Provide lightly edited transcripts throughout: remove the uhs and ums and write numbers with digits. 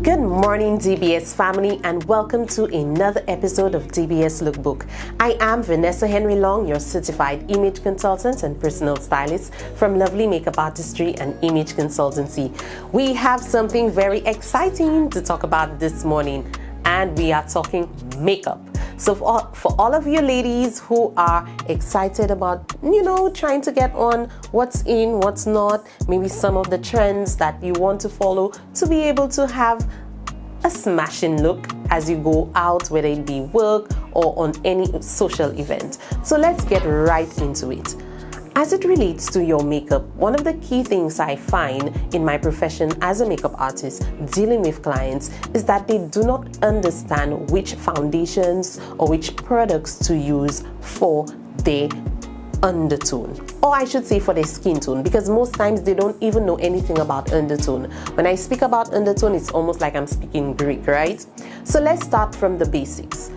Good morning, DBS family, and welcome to another episode of DBS Lookbook. I am Vanessa Henry Long, your certified image consultant and personal stylist from Lovely Makeup Artistry and Image Consultancy. We have something very exciting to talk about this morning, and we are talking makeup. So for all of you ladies who are excited about, trying to get on what's in, what's not, maybe some of the trends that you want to follow to be able to have a smashing look as you go out, whether it be work or on any social event. So let's get right into it. As it relates to your makeup, one of the key things I find in my profession as a makeup artist dealing with clients is that they do not understand which foundations or which products to use for their undertone, or I should say for their skin tone, because most times they don't even know anything about undertone. When I speak about undertone, it's almost like I'm speaking Greek, right? So let's start from the basics.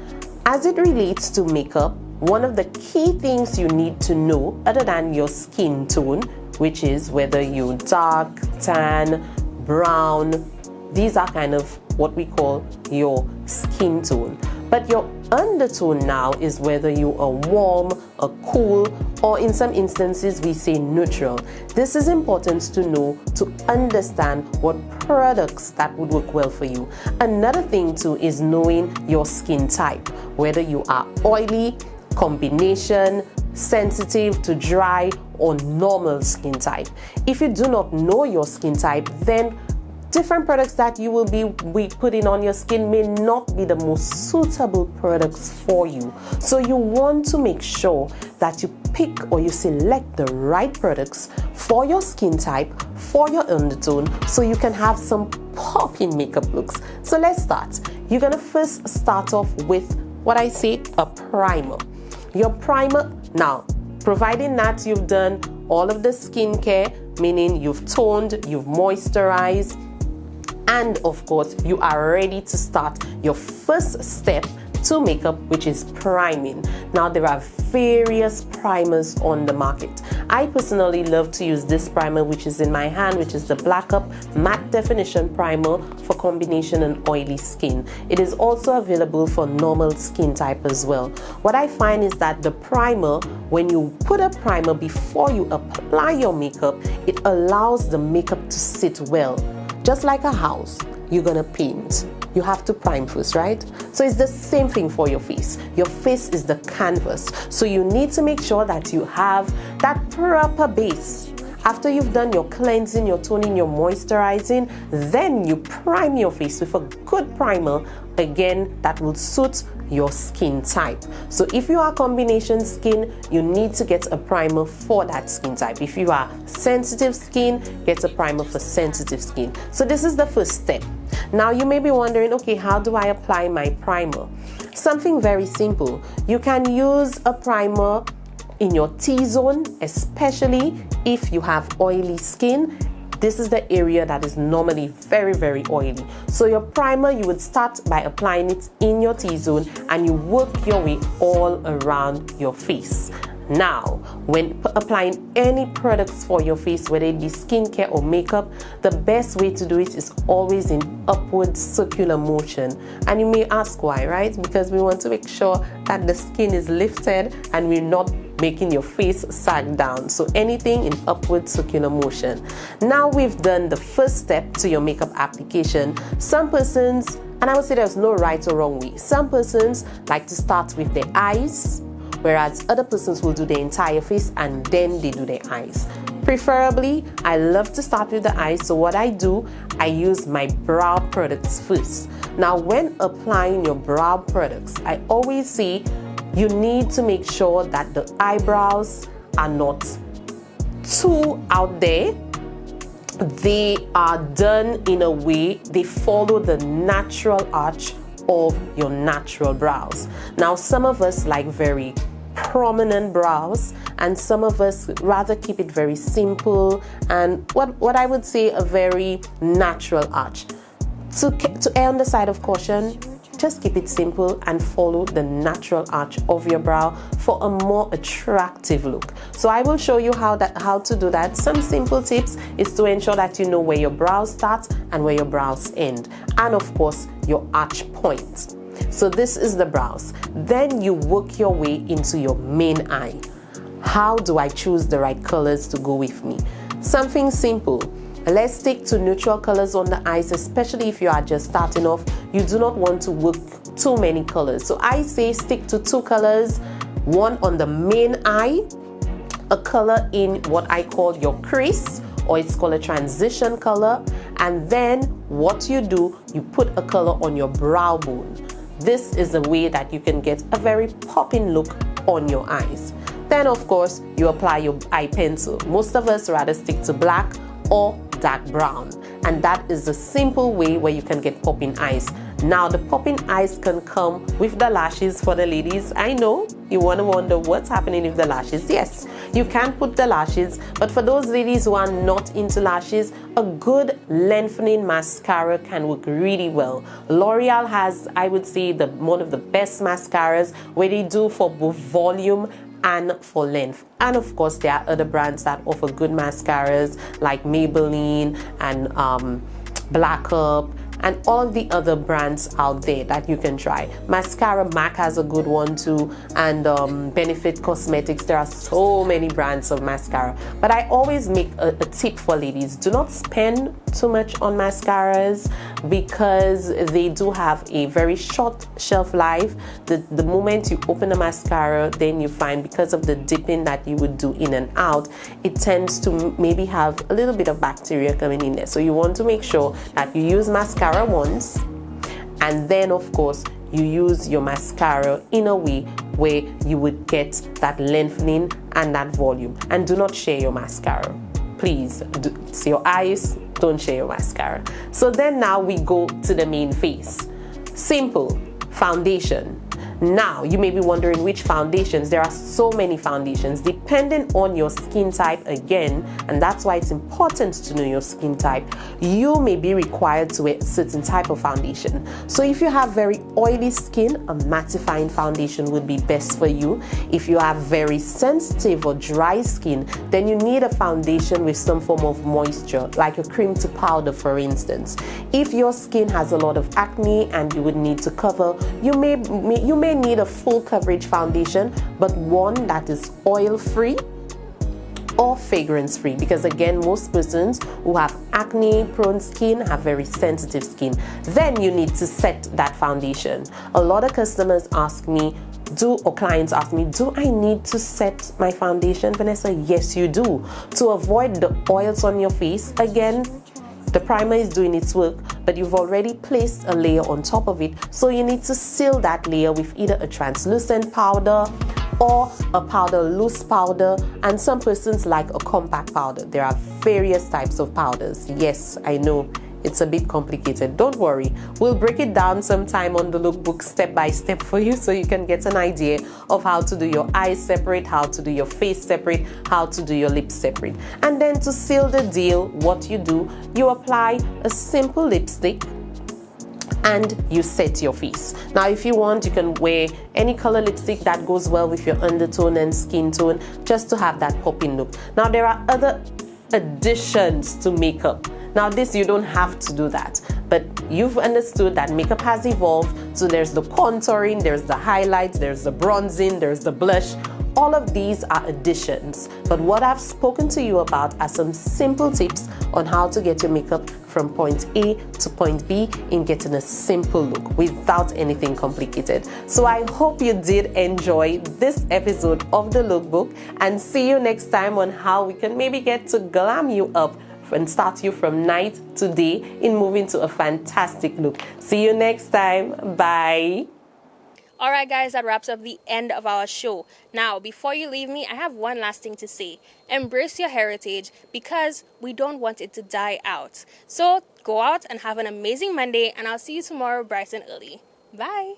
As it relates to makeup, one of the key things you need to know, other than your skin tone, which is whether you're dark, tan, brown, these are kind of what we call your skin tone. But your undertone now is whether you are warm, or cool, or in some instances we say neutral. This is important to know to understand what products that would work well for you. Another thing too is knowing your skin type, whether you are oily, combination, sensitive to dry, or normal skin type. If you do not know your skin type, then different products that you will be putting on your skin may not be the most suitable products for you. So you want to make sure that you pick or you select the right products for your skin type, for your undertone, so you can have some popping makeup looks. So let's start. You're gonna first start off with what I say, a primer. Your primer, now, providing that you've done all of the skincare, meaning you've toned, you've moisturized, and of course, you are ready to start your first step to makeup, which is priming. Now, there are various primers on the market. I personally love to use this primer, which is in my hand, which is the Black Up Matte Definition Primer for combination and oily skin. It is also available for normal skin type as well. What I find is that the primer, when you put a primer before you apply your makeup, it allows the makeup to sit well. Just like a house, you're gonna paint. You have to prime first, right? So it's the same thing for your face. Your face is the canvas. So you need to make sure that you have that proper base. After you've done your cleansing, your toning, your moisturizing, then you prime your face with a good primer, again, that will suit your skin type. So if you are combination skin, you need to get a primer for that skin type. If you are sensitive skin, get a primer for sensitive skin. So this is the first step. Now you may be wondering, okay, how do I apply my primer? Something very simple. You can use a primer in your T-zone, especially if you have oily skin. This is the area that is normally very, very oily. So your primer, you would start by applying it in your T-zone and you work your way all around your face. Now, when applying any products for your face, whether it be skincare or makeup, the best way to do it is always in upward circular motion. And you may ask why, right? Because we want to make sure that the skin is lifted and we're not making your face sag down. So anything in upward circular motion. Now we've done the first step to your makeup application. Some persons, and I would say there's no right or wrong way, some persons like to start with their eyes, whereas other persons will do the entire face and then they do their eyes. Preferably, I love to start with the eyes, so what I do, I use my brow products first. Now, when applying your brow products, I always say you need to make sure that the eyebrows are not too out there. They are done in a way, they follow the natural arch of your natural brows. Now, some of us like very prominent brows, and some of us rather keep it very simple and what I would say a very natural arch. To err on the side of caution, just keep it simple and follow the natural arch of your brow for a more attractive look. So I will show you how to do that. Some simple tips is to ensure that you know where your brows start and where your brows end, and of course your arch point. So this is the brows. Then you work your way into your main eye. How do I choose the right colors to go with me? Something simple. Let's stick to neutral colors on the eyes, especially if you are just starting off. You do not want to work too many colors. So I say stick to 2 colors, one on the main eye, a color in what I call your crease, or it's called a transition color. And then what you do, you put a color on your brow bone. This is a way that you can get a very popping look on your eyes. Then of course, you apply your eye pencil. Most of us rather stick to black or dark brown, and that is a simple way where you can get popping eyes. Now the popping eyes can come with the lashes for the ladies. I know you want to wonder what's happening with the lashes. Yes, you can put the lashes, but for those ladies who are not into lashes, a good lengthening mascara can work really well. L'Oreal has, I would say, one of the best mascaras where they do for both volume and for length. And of course there are other brands that offer good mascaras like Maybelline and Black Up and all of the other brands out there that you can try. Mascara MAC has a good one too, and Benefit Cosmetics. There are so many brands of mascara, but I always make a tip for ladies: do not spend too much on mascaras because they do have a very short shelf life. The moment you open a mascara, then you find, because of the dipping that you would do in and out, it tends to maybe have a little bit of bacteria coming in there. So you want to make sure that you use mascara once, and then of course you use your mascara in a way where you would get that lengthening and that volume. And do not share your mascara, please. It's your eyes, don't share your mascara. So then now we go to the main face. Simple. Foundation. Now you may be wondering which foundations. There are so many foundations depending on your skin type again, and that's why it's important to know your skin type. You may be required to wear a certain type of foundation. So if you have very oily skin, a mattifying foundation would be best for you. If you have very sensitive or dry skin, then you need a foundation with some form of moisture, like a cream to powder for instance. If your skin has a lot of acne and you would need to cover, you may need a full coverage foundation, but one that is oil free or fragrance free, because again, most persons who have acne prone skin have very sensitive skin. Then you need to set that foundation. A lot of customers ask me, clients ask me, do I need to set my foundation, Vanessa? Yes, you do. To avoid the oils on your face, again, the primer is doing its work, but you've already placed a layer on top of it, so you need to seal that layer with either a translucent powder or a powder, loose powder, and some persons like a compact powder. There are various types of powders. Yes, I know it's a bit complicated. Don't worry, we'll break it down sometime on the lookbook step by step for you, so you can get an idea of how to do your eyes separate, how to do your face separate, how to do your lips separate. And then to seal the deal, what you do, you apply a simple lipstick and you set your face. Now if you want, you can wear any color lipstick that goes well with your undertone and skin tone, just to have that popping look. Now there are other additions to makeup. Now this, you don't have to do that, but you've understood that makeup has evolved. So there's the contouring, there's the highlights, there's the bronzing, there's the blush. All of these are additions, but what I've spoken to you about are some simple tips on how to get your makeup from point A to point B in getting a simple look without anything complicated. So I hope you did enjoy this episode of the Lookbook, and see you next time on how we can maybe get to glam you up and start you from night to day in moving to a fantastic look. See you next time. Bye. All right, guys, that wraps up the end of our show. Now, before you leave me, I have one last thing to say. Embrace your heritage, because we don't want it to die out. So go out and have an amazing Monday, and I'll see you tomorrow bright and early. Bye.